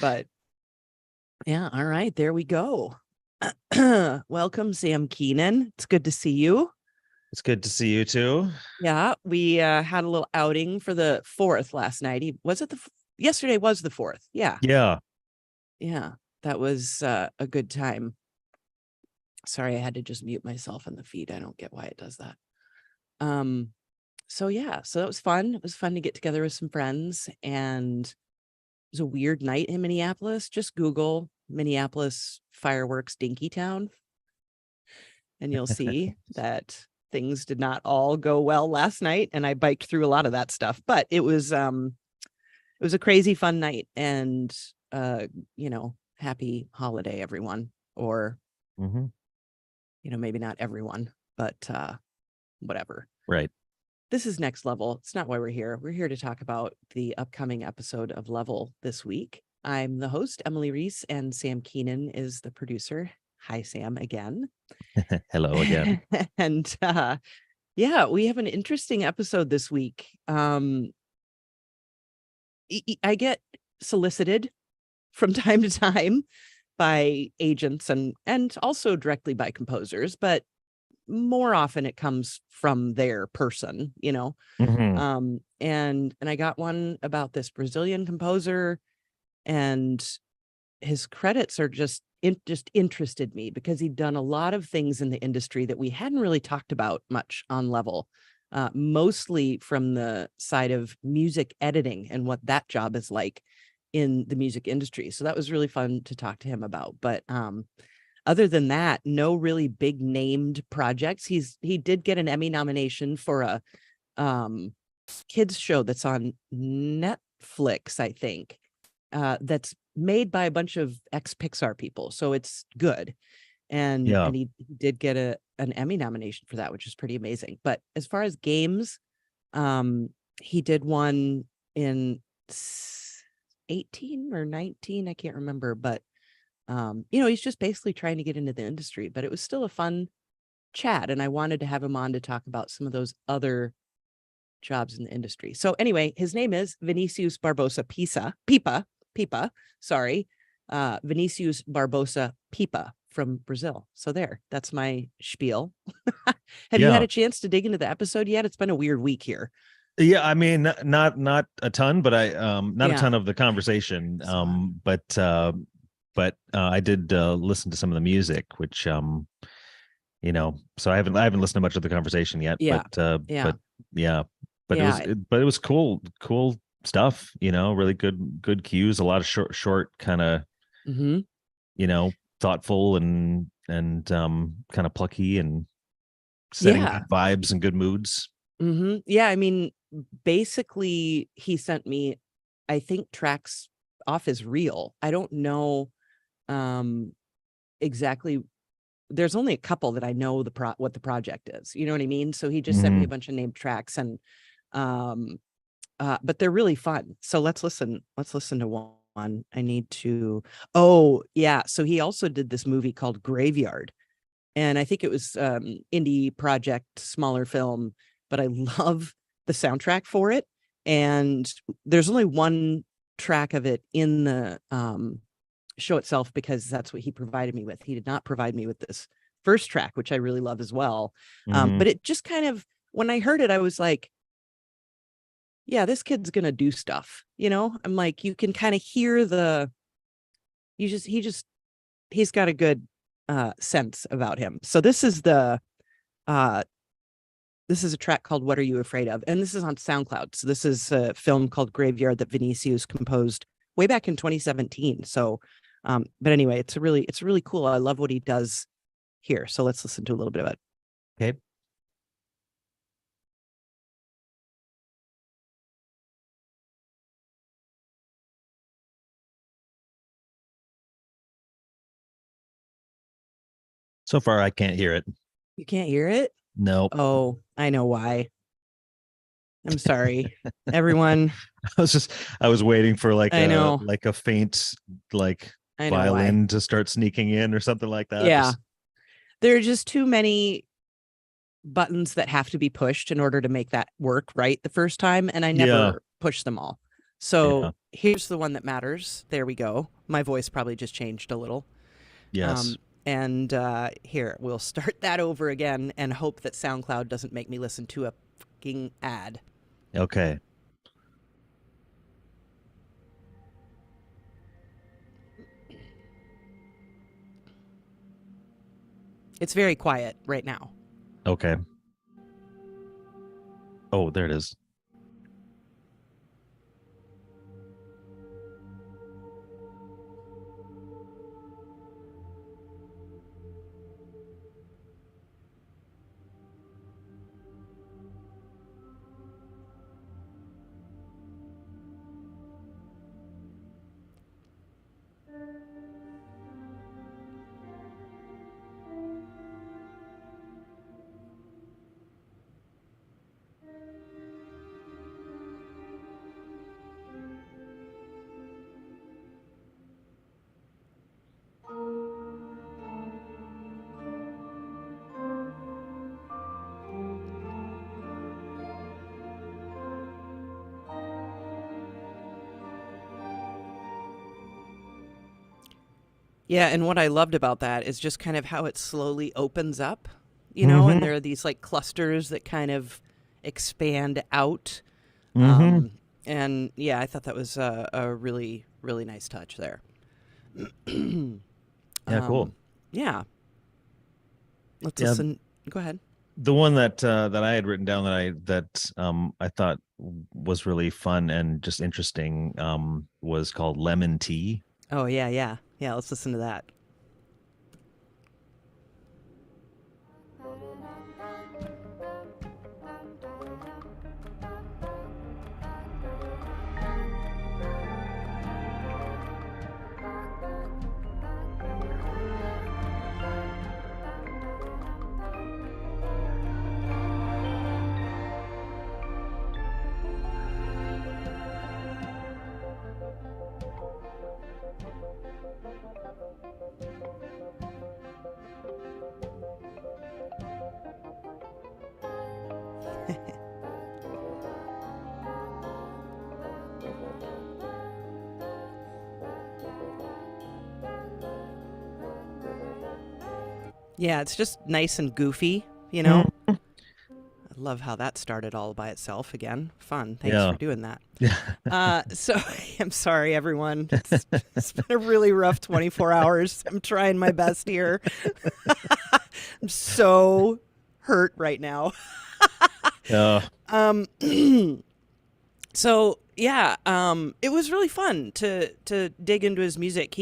But yeah, all right, there we go. Welcome, Sam Keenan. It's good to see you. It's good to see you too. Yeah, we had a little outing for the 4th last night. Was it yesterday was the 4th? Yeah. Yeah, that was a good time. Sorry, I had to just mute myself in the feed. I don't get why it does that. So yeah, so that was fun. It was fun to get together with some friends, and it was a weird night in Minneapolis. Just Google Minneapolis fireworks Dinky Town, and you'll see that things did not all go well last night. And I biked through a lot of that stuff, but it was a crazy fun night, and happy holiday, everyone. Or maybe not everyone, but whatever. Right. This is Next Level. It's not why we're here. We're here to talk about the upcoming episode of Level this week. I'm the host, Emily Reese, and Sam Keenan is the producer. Hi, Sam, again. Hello again. And yeah, we have an interesting episode this week. I get solicited from time to time by agents and also directly by composers, but more often it comes from their person, and I got one about this Brazilian composer, and his credits are just interested me because he'd done a lot of things in the industry that we hadn't really talked about much on Level, mostly from the side of music editing and what that job is like in the music industry. So that was really fun to talk to him about. But other than that, no really big named projects. He did get an Emmy nomination for a kids show that's on Netflix, I think, that's made by a bunch of ex-Pixar people. So it's good. And he did get an Emmy nomination for that, which is pretty amazing. But as far as games, he did one in 18 or 19, I can't remember, but he's just basically trying to get into the industry. But it was still a fun chat, and I wanted to have him on to talk about some of those other jobs in the industry. So anyway, his name is Vinicius Barbosa Pippa, sorry. Vinicius Barbosa Pippa from Brazil. So that's my spiel. Have you had a chance to dig into the episode yet? It's been a weird week here. Yeah, I mean, not a ton, but a ton of the conversation. But I did listen to some of the music, which so I haven't listened to much of the conversation yet. But it was cool stuff. Really good cues, a lot of short kind of thoughtful and kind of plucky and setting good vibes and good moods. Yeah, I mean, basically he sent me, I think, tracks off his reel. I don't know exactly. There's only a couple that I know what the project is. You know what I mean? So he just sent me a bunch of named tracks, and but they're really fun. So let's listen to one. I need to. Oh yeah. So he also did this movie called Graveyard, and I think it was indie project, smaller film, but I love the soundtrack for it. And there's only one track of it in the show itself, because that's what he provided me with. He did not provide me with this first track, which I really love as well. But it just kind of, when I heard it, I was like, yeah, this kid's gonna do stuff. I'm like, you can kind of hear he's got a good sense about him. So this is a track called What Are You Afraid Of? And this is on SoundCloud. So this is a film called Graveyard that Vinicius composed way back in 2017. So, but anyway, it's really cool. I love what he does here. So let's listen to a little bit of it. Okay. So far, I can't hear it. You can't hear it? No. Oh, I know why. I'm sorry, everyone. I was waiting for like a faint violin to start sneaking in or something like that. Yeah. There are just too many buttons that have to be pushed in order to make that work right the first time, and I never push them all. So here's the one that matters. There we go. My voice probably just changed a little. Yes. And here, we'll start that over again and hope that SoundCloud doesn't make me listen to a fucking ad. Okay. It's very quiet right now. Okay. Oh, there it is. Yeah, and what I loved about that is just kind of how it slowly opens up, you know, and there are these like clusters that kind of expand out. And yeah, I thought that was a really, really nice touch there. Yeah, cool. Yeah. Let's listen. Go ahead. The one that I had written down that I thought was really fun and just interesting was called Lemon Tea. Oh, yeah. Let's listen to that. Yeah, it's just nice and goofy, you know? I love how that started all by itself again. Fun. Thanks for doing that. Yeah. So I'm sorry, everyone. It's been a really rough 24 hours. I'm trying my best here. I'm so hurt right now. So yeah, it was really fun to dig into his music.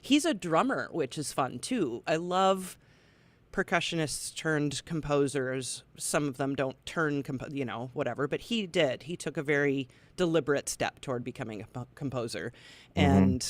He's a drummer, which is fun too. I love percussionists turned composers. Some of them don't turn, whatever, but he did. He took a very deliberate step toward becoming a composer. And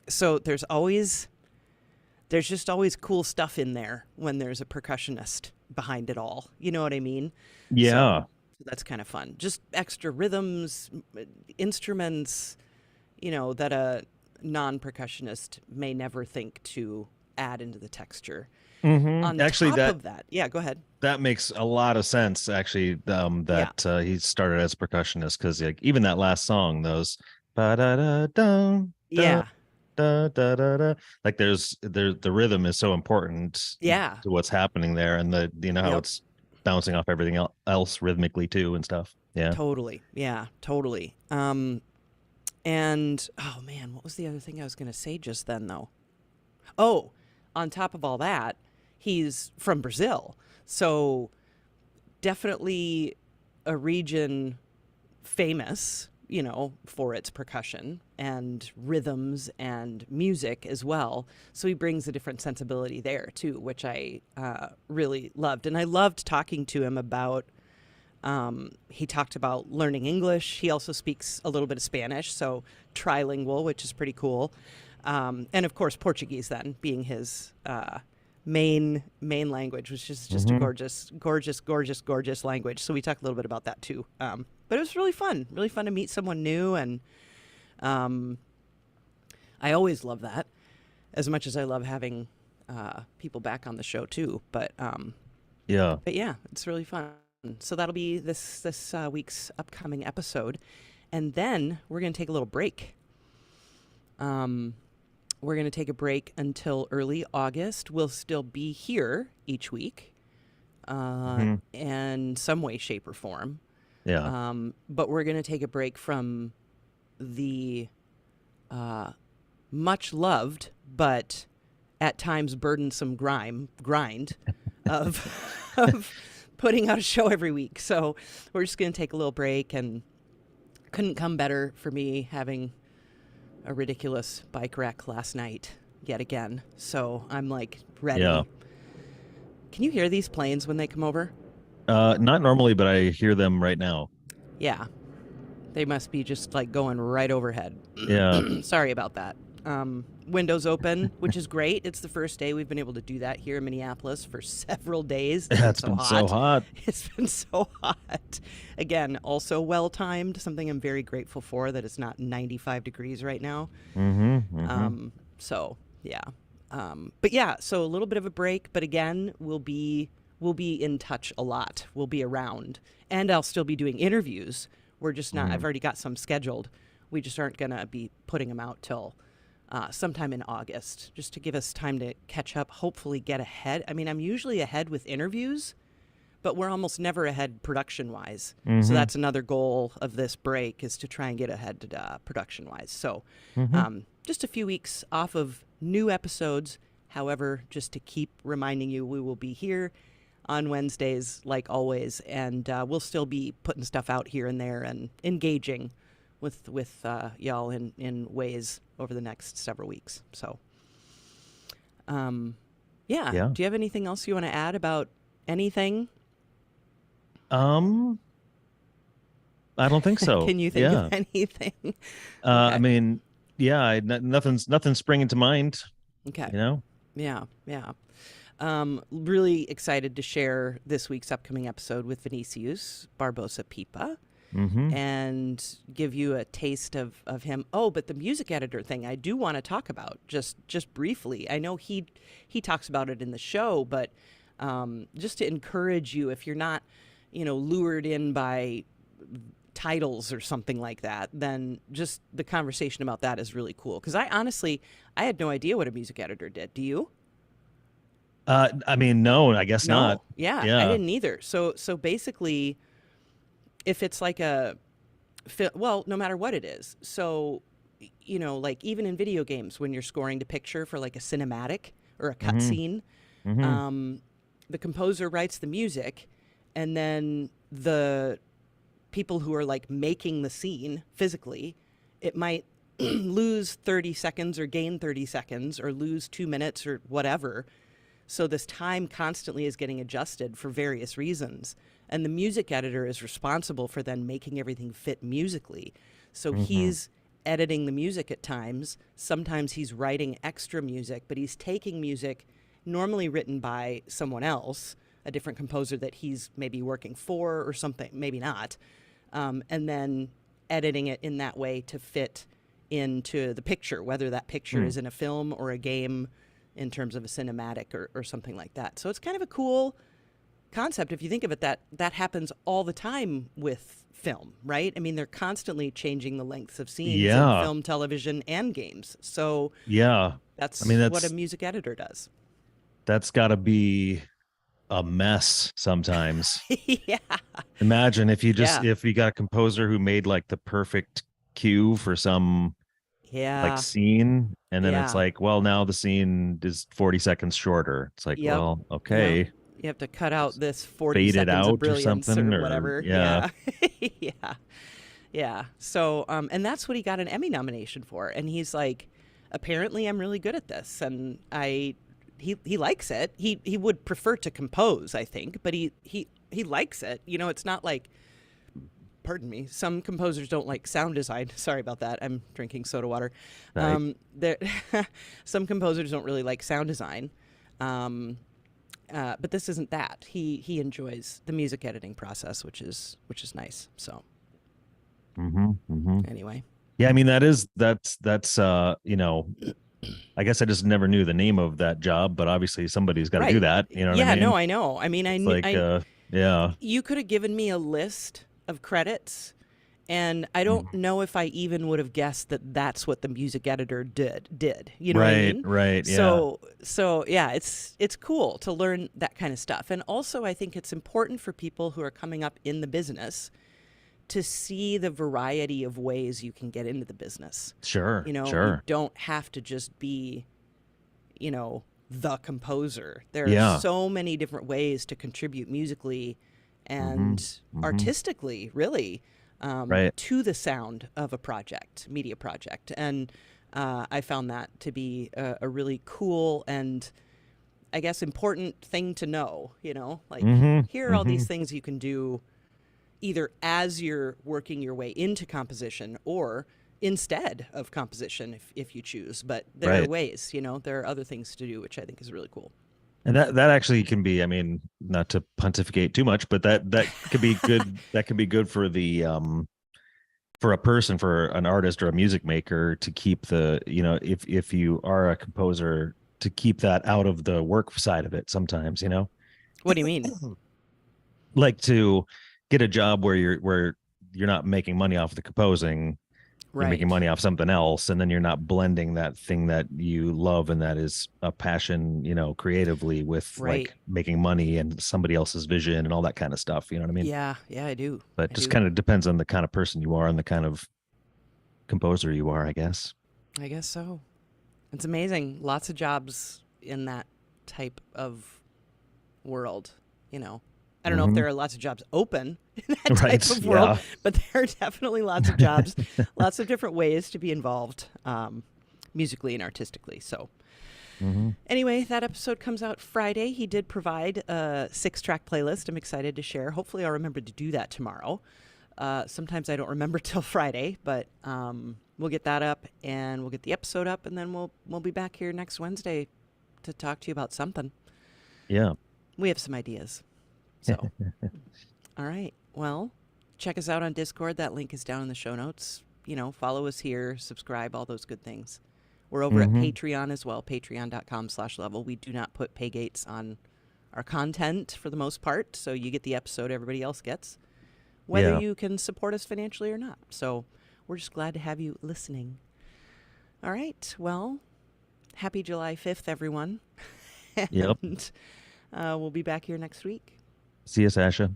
so there's just always cool stuff in there when there's a percussionist behind it all. You know what I mean? Yeah. So that's kind of fun. Just extra rhythms, instruments, that a non-percussionist may never think to add into the texture. On actually, top of that, yeah, go ahead. That makes a lot of sense, actually. He started as a percussionist because even that last song, those ba da da da da da da da, like the rhythm is so important. To what's happening there, and how it's bouncing off everything else rhythmically too and stuff. Yeah, totally. Yeah, totally. And oh man, what was the other thing I was going to say just then though? Oh, on top of all that, he's from Brazil. So definitely a region famous, for its percussion and rhythms and music as well. So he brings a different sensibility there too, which I really loved. And I loved talking to him about, he talked about learning English. He also speaks a little bit of Spanish, so trilingual, which is pretty cool. And of course, Portuguese then being his main language, which is just a gorgeous language. So we talked a little bit about that too. But it was really fun to meet someone new. And I always love that, as much as I love having people back on the show too. But yeah, it's really fun. So that'll be this week's upcoming episode. And then we're going to take a little break. We're going to take a break until early August. We'll still be here each week in some way, shape, or form. Yeah. But we're going to take a break from the much loved but at times burdensome grind of putting out a show every week. So we're just going to take a little break, and couldn't come better for me having a ridiculous bike wreck last night yet again. So I'm like ready. Yeah. Can you hear these planes when they come over? Not normally, but I hear them right now. Yeah. They must be just like going right overhead. Yeah. Sorry about that. Windows open, which is great. It's the first day we've been able to do that here in Minneapolis for several days. It's been so hot. It's been so hot. Again, also well-timed, something I'm very grateful for, that it's not 95 degrees right now. So, yeah. But yeah, so a little bit of a break, but again, we'll be in touch a lot. We'll be around, and I'll still be doing interviews. We're just not, I've already got some scheduled. We just aren't going to be putting them out till sometime in August, just to give us time to catch up, hopefully get ahead. I mean, I'm usually ahead with interviews, but we're almost never ahead production-wise. So that's another goal of this break, is to try and get ahead production-wise. So just a few weeks off of new episodes. However, just to keep reminding you, we will be here on Wednesdays, like always, and we'll still be putting stuff out here and there and engaging with y'all in ways over the next several weeks. So, yeah. Do you have anything else you want to add about anything? I don't think so. Can you think of anything? Okay. I mean, yeah, nothing's springing to mind. Okay. You know? Yeah. Really excited to share this week's upcoming episode with Vinicius Barbosa Pippa. And give you a taste of him. Oh, but the music editor thing I do want to talk about just briefly. I know he talks about it in the show, but just to encourage you, if you're not, lured in by titles or something like that, then just the conversation about that is really cool. Because I had no idea what a music editor did. Do you? I mean, no, I guess not. Yeah, I didn't either. So basically, if it's like no matter what it is. So, like even in video games, when you're scoring to picture for like a cinematic or a cutscene, the composer writes the music, and then the people who are like making the scene physically, it might lose 30 seconds or gain 30 seconds or lose 2 minutes or whatever. So this time constantly is getting adjusted for various reasons. And the music editor is responsible for then making everything fit musically. So he's editing the music at times. Sometimes he's writing extra music, but he's taking music normally written by someone else, a different composer that he's maybe working for or something, maybe not, and then editing it in that way to fit into the picture, whether that picture is in a film or a game, in terms of a cinematic or something like that. So it's kind of a cool concept if you think of it, that happens all the time with film, right? I mean, they're constantly changing the lengths of scenes in film, television, and games. So that's what a music editor does. That's got to be a mess sometimes. Yeah. Imagine if you got a composer who made like the perfect cue for some like scene, and then it's like, well, now the scene is 40 seconds shorter. It's like, well, okay. Yeah. You have to cut out this 40 seconds of brilliance or whatever. Yeah. Yeah. So, and that's what he got an Emmy nomination for. And he's like, apparently I'm really good at this. And he likes it. He would prefer to compose, I think, but he likes it. It's not like, pardon me, some composers don't like sound design. Sorry about that. I'm drinking soda water. Right. Some composers don't really like sound design. But this isn't that. He enjoys the music editing process, which is nice. So anyway. Yeah, I mean that's I guess I just never knew the name of that job, but obviously somebody's got to do that. You know what I mean? No, I know. I mean, you could have given me a list of credits And I don't know if I even would have guessed that that's what the music editor did. You know what I mean? Right. Yeah. So yeah, it's cool to learn that kind of stuff. And also I think it's important for people who are coming up in the business to see the variety of ways you can get into the business. Sure. You know, you don't have to just be, you know, the composer. There are so many different ways to contribute musically and artistically, really. To the sound of a media project. And I found that to be a really cool and, I guess, important thing to know, you know, like here are all these things you can do either as you're working your way into composition or instead of composition if you choose. But there are ways, you know, there are other things to do, which I think is really cool. And that actually can be, I mean, not to pontificate too much, but that could be good. That could be good for the for a person, for an artist or a music maker, to keep the, you know, if you are a composer, to keep that out of the work side of it sometimes, you know. What do you mean? Like to get a job where you're not making money off the composing. You're making money off something else, and then you're not blending that thing that you love and that is a passion, you know, creatively with like making money and somebody else's vision and all that kind of stuff. You know what I mean? Yeah, I do. But just kind of depends on the kind of person you are and the kind of composer you are, I guess. I guess so. It's amazing. Lots of jobs in that type of world, you know. I don't know if there are lots of jobs open in that type of world, but there are definitely lots of jobs, lots of different ways to be involved musically and artistically. So anyway, that episode comes out Friday. He did provide a 6-track playlist I'm excited to share. Hopefully I'll remember to do that tomorrow. Sometimes I don't remember till Friday, but we'll get that up and we'll get the episode up, and then we'll be back here next Wednesday to talk to you about something. Yeah. We have some ideas. So, all right. Well, check us out on Discord. That link is down in the show notes. You know, follow us here, subscribe, all those good things. We're over at Patreon as well, patreon.com/level. We do not put pay gates on our content for the most part, so you get the episode everybody else gets, whether you can support us financially or not. So we're just glad to have you listening. All right. Well, happy July 5th, everyone. And we'll be back here next week. See you, Sasha.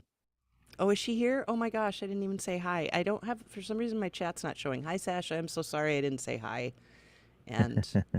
Oh, is she here? Oh my gosh, I didn't even say hi. I don't have, for some reason, my chat's not showing. Hi, Sasha. I'm so sorry I didn't say hi. And